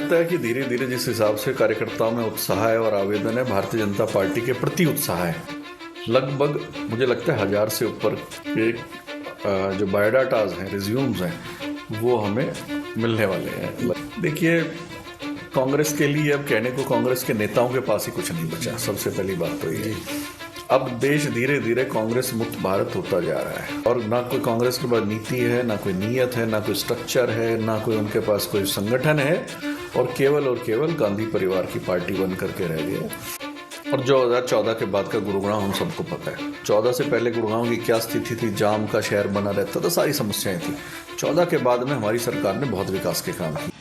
लगता है कि धीरे धीरे जिस हिसाब से कार्यकर्ताओं में उत्साह है और आवेदन है भारतीय जनता पार्टी के प्रति उत्साह है, लगभग मुझे लगता है 1000 से ऊपर के जो बायोडाटाज हैं, रिज्यूम्स हैं, वो हमें मिलने वाले हैं। देखिए, कांग्रेस के लिए अब कहने को कांग्रेस के नेताओं के पास ही कुछ नहीं बचा। सबसे पहली बात तो ये, अब देश धीरे धीरे कांग्रेस मुक्त भारत होता जा रहा है और ना कोई कांग्रेस के पास नीति है, ना कोई नीयत है, ना कोई स्ट्रक्चर है, ना कोई उनके पास कोई संगठन है और केवल गांधी परिवार की पार्टी बन करके रह गया। और 2014 के बाद का गुरुग्राम हम सबको पता है। 14 से पहले गुरुग्राम की क्या स्थिति थी, जाम का शहर बना रहता था, सारी समस्याएं थी। 14 के बाद में हमारी सरकार ने बहुत विकास के काम किए।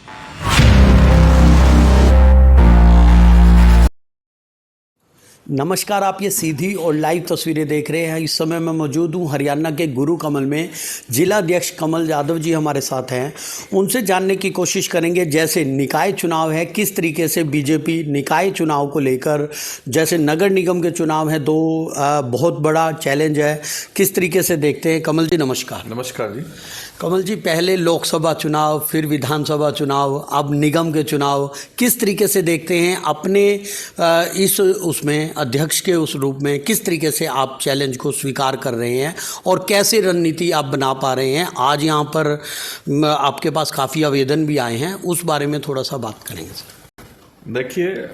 नमस्कार, आप ये सीधी और लाइव तस्वीरें देख रहे हैं। इस समय मैं मौजूद हूँ हरियाणा के गुरु कमल में। जिला अध्यक्ष कमल यादव जी हमारे साथ हैं। उनसे जानने की कोशिश करेंगे, जैसे निकाय चुनाव है, किस तरीके से बीजेपी निकाय चुनाव को लेकर, जैसे नगर निगम के चुनाव है, दो बहुत बड़ा चैलेंज है, किस तरीके से देखते हैं। कमल जी नमस्कार। नमस्कार जी। कमल जी, पहले लोकसभा चुनाव, फिर विधानसभा चुनाव, अब निगम के चुनाव, किस तरीके से देखते हैं अपने इस उसमें अध्यक्ष के उस रूप में, किस तरीके से आप चैलेंज को स्वीकार कर रहे हैं और कैसे रणनीति आप बना पा रहे हैं। आज यहाँ पर आपके पास काफ़ी आवेदन भी आए हैं, उस बारे में थोड़ा सा बात करेंगे सर। देखिए,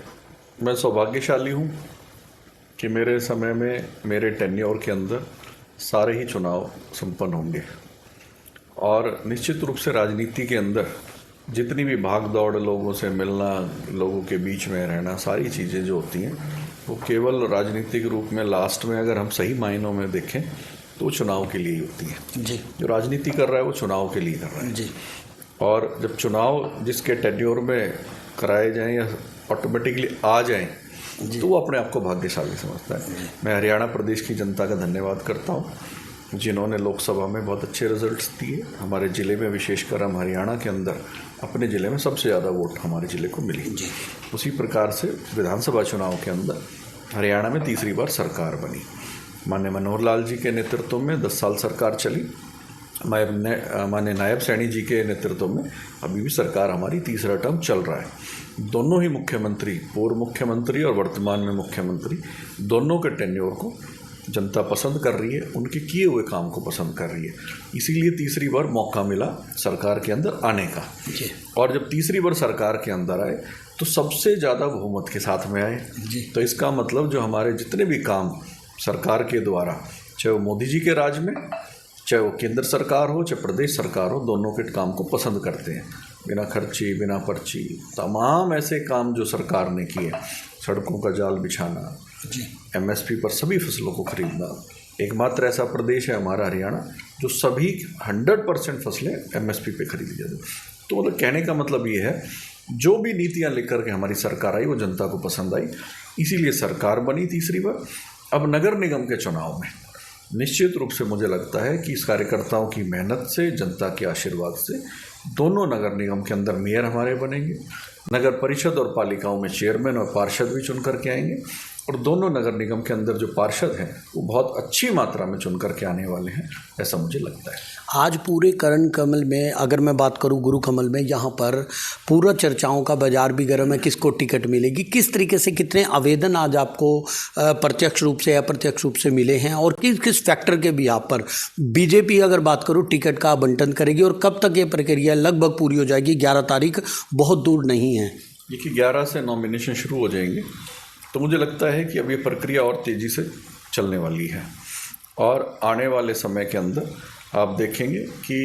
मैं सौभाग्यशाली हूँ कि मेरे समय में, मेरे टेन्योर के अंदर सारे ही चुनाव संपन्न होंगे और निश्चित रूप से राजनीति के अंदर जितनी भी भाग दौड़, लोगों से मिलना, लोगों के बीच में रहना, सारी चीज़ें जो होती हैं वो केवल राजनीतिक रूप में लास्ट में अगर हम सही मायनों में देखें तो चुनाव के लिए ही होती है जी। जो राजनीति कर रहा है वो चुनाव के लिए कर रहा है जी। और जब चुनाव जिसके टेन्योर में कराए जाएं या ऑटोमेटिकली आ जाएं तो वो अपने आप को भाग्यशाली समझता है। मैं हरियाणा प्रदेश की जनता का धन्यवाद करता हूँ जिन्होंने लोकसभा में बहुत अच्छे रिजल्ट्स दिए। हमारे ज़िले में, विशेषकर हम हरियाणा के अंदर, अपने ज़िले में सबसे ज़्यादा वोट हमारे ज़िले को मिली। उसी प्रकार से विधानसभा चुनाव के अंदर हरियाणा में तीसरी बार सरकार बनी। माननीय मनोहर लाल जी के नेतृत्व में 10 साल सरकार चली। माननीय नायब सैनी जी के नेतृत्व में अभी भी सरकार हमारी तीसरा टर्म चल रहा है। दोनों ही मुख्यमंत्री, पूर्व मुख्यमंत्री और वर्तमान में मुख्यमंत्री, दोनों के टेन्योर को जनता पसंद कर रही है, उनके किए हुए काम को पसंद कर रही है। इसीलिए तीसरी बार मौका मिला सरकार के अंदर आने का। और जब तीसरी बार सरकार के अंदर आए तो सबसे ज़्यादा बहुमत के साथ में आए। तो इसका मतलब जो हमारे जितने भी काम सरकार के द्वारा, चाहे वो मोदी जी के राज में, चाहे वो केंद्र सरकार हो, चाहे प्रदेश सरकार हो, दोनों के काम को पसंद करते हैं। बिना खर्ची, बिना पर्ची, तमाम ऐसे काम जो सरकार ने किए, सड़कों का जाल बिछाना, MSP पर सभी फसलों को खरीदना। एकमात्र ऐसा प्रदेश है हमारा हरियाणा जो सभी 100% फसलें MSP पे खरीदी जाती। तो मतलब कहने का मतलब ये है, जो भी नीतियाँ लेकर के हमारी सरकार आई वो जनता को पसंद आई, इसीलिए सरकार बनी तीसरी बार। अब नगर निगम के चुनाव में निश्चित रूप से मुझे लगता है कि इस कार्यकर्ताओं की मेहनत से, जनता के आशीर्वाद से, दोनों नगर निगम के अंदर मेयर हमारे बनेंगे। नगर परिषद और पालिकाओं में चेयरमैन और पार्षद भी चुन करके आएंगे और दोनों नगर निगम के अंदर जो पार्षद हैं वो बहुत अच्छी मात्रा में चुन करके आने वाले हैं, ऐसा मुझे लगता है। आज पूरे करण कमल में, अगर मैं बात करूं गुरु कमल में, यहाँ पर पूरा चर्चाओं का बाजार भी गर्म है, किसको टिकट मिलेगी, किस तरीके से, कितने आवेदन आज आपको प्रत्यक्ष रूप से, अप्रत्यक्ष रूप से मिले हैं और किस किस फैक्टर के भी आप पर बीजेपी, अगर बात करूँ, टिकट का आवंटन करेगी और कब तक ये प्रक्रिया लगभग पूरी हो जाएगी। 11 तारीख बहुत दूर नहीं है। देखिए, 11 से नॉमिनेशन शुरू हो जाएंगे, तो मुझे लगता है कि अब ये प्रक्रिया और तेज़ी से चलने वाली है और आने वाले समय के अंदर आप देखेंगे कि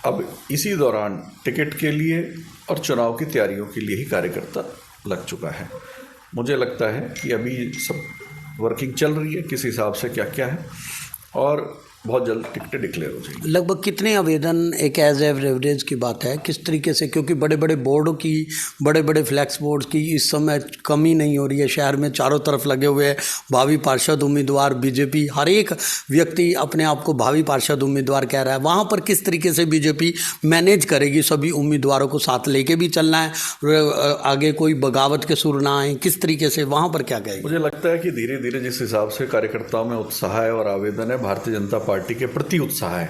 अब इसी दौरान टिकट के लिए और चुनाव की तैयारियों के लिए ही कार्यकर्ता लग चुका है। मुझे लगता है कि अभी सब वर्किंग चल रही है, किस हिसाब से क्या क्या है, और बहुत जल्द टिकटें डिक्लेयर हो जाएगी। लगभग कितने आवेदन, एक एवरेज की बात है, किस तरीके से, क्योंकि बड़े बड़े बोर्डों की, बड़े बड़े फ्लैक्स बोर्ड की इस समय कमी नहीं हो रही है। शहर में चारों तरफ लगे हुए हैं भावी पार्षद उम्मीदवार। बीजेपी हर एक व्यक्ति अपने आप को भावी पार्षद उम्मीदवार कह रहा है। वहाँ पर किस तरीके से बीजेपी मैनेज करेगी, सभी उम्मीदवारों को साथ लेके भी चलना है, आगे कोई बगावत के सुर ना आए, किस तरीके से वहाँ पर क्या कहेगी। मुझे लगता है कि धीरे धीरे जिस हिसाब से कार्यकर्ताओं में उत्साह है और आवेदन है भारतीय जनता पार्टी के प्रति उत्साह है,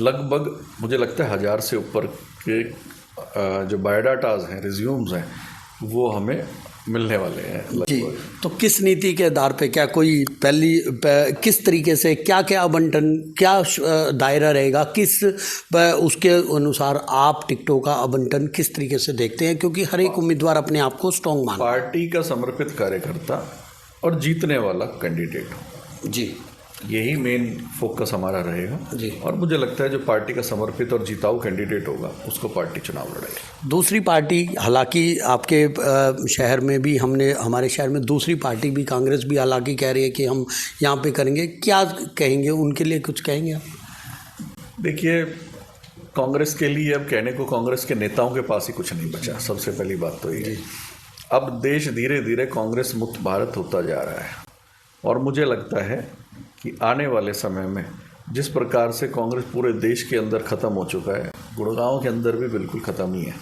लगभग मुझे लगता है 1000 से ऊपर के जो बायोडाटाज हैं, रिज्यूम्स हैं, वो हमें मिलने वाले हैं जी। लगभग। तो किस नीति के आधार पे, क्या कोई किस तरीके से क्या क्या आवंटन, क्या दायरा रहेगा, किस उसके अनुसार आप टिकटों का आवंटन किस तरीके से देखते हैं, क्योंकि हर एक उम्मीदवार अपने आप को स्ट्रॉन्ग मानता है। पार्टी का समर्पित कार्यकर्ता और जीतने वाला कैंडिडेट हो, जी यही मेन फोकस हमारा रहेगा जी। और मुझे लगता है जो पार्टी का समर्पित और जिताऊ कैंडिडेट होगा उसको पार्टी चुनाव लड़ेगी। दूसरी पार्टी, हालांकि आपके शहर में भी हमारे शहर में दूसरी पार्टी भी, कांग्रेस भी हालांकि कह रही है कि हम यहाँ पे करेंगे, क्या कहेंगे उनके लिए, कुछ कहेंगे आप? देखिए, कांग्रेस के लिए अब कहने को कांग्रेस के नेताओं के पास ही कुछ नहीं बचा। सबसे पहली बात तो ये, अब देश धीरे धीरे कांग्रेस मुक्त भारत होता जा रहा है और मुझे लगता है कि आने वाले समय में जिस प्रकार से कांग्रेस पूरे देश के अंदर ख़त्म हो चुका है, गुड़गांव के अंदर भी बिल्कुल ख़त्म ही है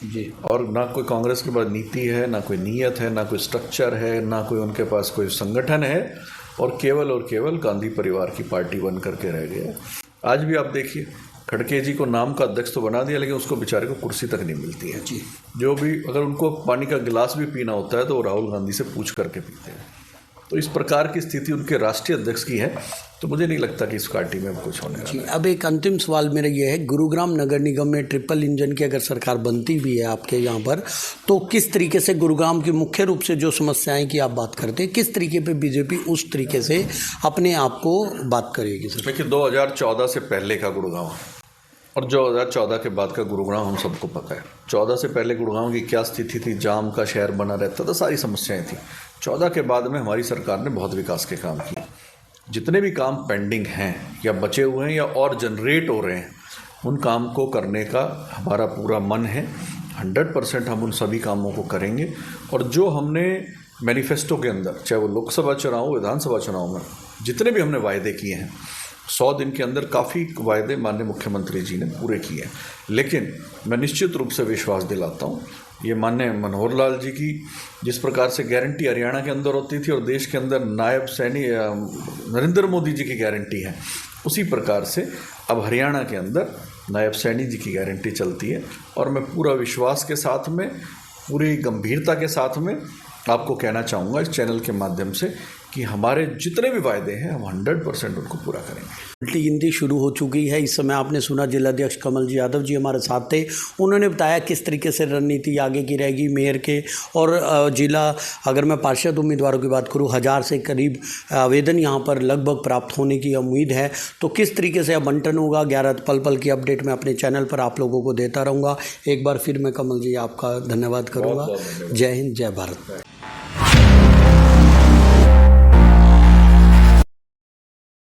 जी। और ना कोई कांग्रेस के पास नीति है, ना कोई नीयत है, ना कोई स्ट्रक्चर है, ना कोई उनके पास कोई संगठन है और केवल गांधी परिवार की पार्टी बन करके रह गया है। आज भी आप देखिए, खड़गे जी को नाम का अध्यक्ष तो बना दिया, लेकिन उसको बेचारे को कुर्सी तक नहीं मिलती है जी। जो भी, अगर उनको पानी का गिलास भी पीना होता है तो वो राहुल गांधी से पूछ करके पीते हैं। तो इस प्रकार की स्थिति उनके राष्ट्रीय अध्यक्ष की है, तो मुझे नहीं लगता कि इस पार्टी में कुछ होने वाला है। अब एक अंतिम सवाल मेरा ये है, गुरुग्राम नगर निगम में ट्रिपल इंजन की अगर सरकार बनती भी है आपके यहाँ पर, तो किस तरीके से गुरुग्राम की मुख्य रूप से जो समस्याएं की आप बात करते हैं, किस तरीके पे बीजेपी उस तरीके से अपने आप को बात करेगी? सर देखिए, 2014 से पहले का गुरुग्राम और 2014 के बाद का गुरुग्राम हम सबको पता है। 14 से पहले गुरुग्राम की क्या स्थिति थी, जाम का शहर बना रहता था, सारी समस्याएं थी। 14 के बाद में हमारी सरकार ने बहुत विकास के काम किए। जितने भी काम पेंडिंग हैं या बचे हुए हैं या और जनरेट हो रहे हैं, उन काम को करने का हमारा पूरा मन है। 100% हम उन सभी कामों को करेंगे और जो हमने मैनिफेस्टो के अंदर, चाहे वो लोकसभा चुनाव, विधानसभा चुनाव में जितने भी हमने वायदे किए हैं, 100 दिन के अंदर काफ़ी वायदे माननीय मुख्यमंत्री जी ने पूरे किए हैं। लेकिन मैं निश्चित रूप से विश्वास दिलाता हूँ, ये माननीय मनोहर लाल जी की जिस प्रकार से गारंटी हरियाणा के अंदर होती थी और देश के अंदर नायब सैनिक नरेंद्र मोदी जी की गारंटी है, उसी प्रकार से अब हरियाणा के अंदर नायब सैनी जी की गारंटी चलती है। और मैं पूरा विश्वास के साथ में, पूरी गंभीरता के साथ में आपको कहना चाहूँगा इस चैनल के माध्यम से कि हमारे जितने भी वायदे हैं हम 100% उनको पूरा करेंगे। उल्टी गिनती शुरू हो चुकी है। इस समय आपने सुना जिलाध्यक्ष कमल जी यादव जी हमारे साथ थे, उन्होंने बताया किस तरीके से रणनीति आगे की रहेगी मेयर के। और जिला, अगर मैं पार्षद उम्मीदवारों की बात करूं, 1000 से करीब आवेदन यहां पर लगभग प्राप्त होने की उम्मीद है। तो किस तरीके से आवंटन होगा, 11 पल की अपडेट मैं अपने चैनल पर आप लोगों को देता रहूँगा। एक बार फिर मैं कमल जी आपका धन्यवाद करूँगा। जय हिंद, जय भारत।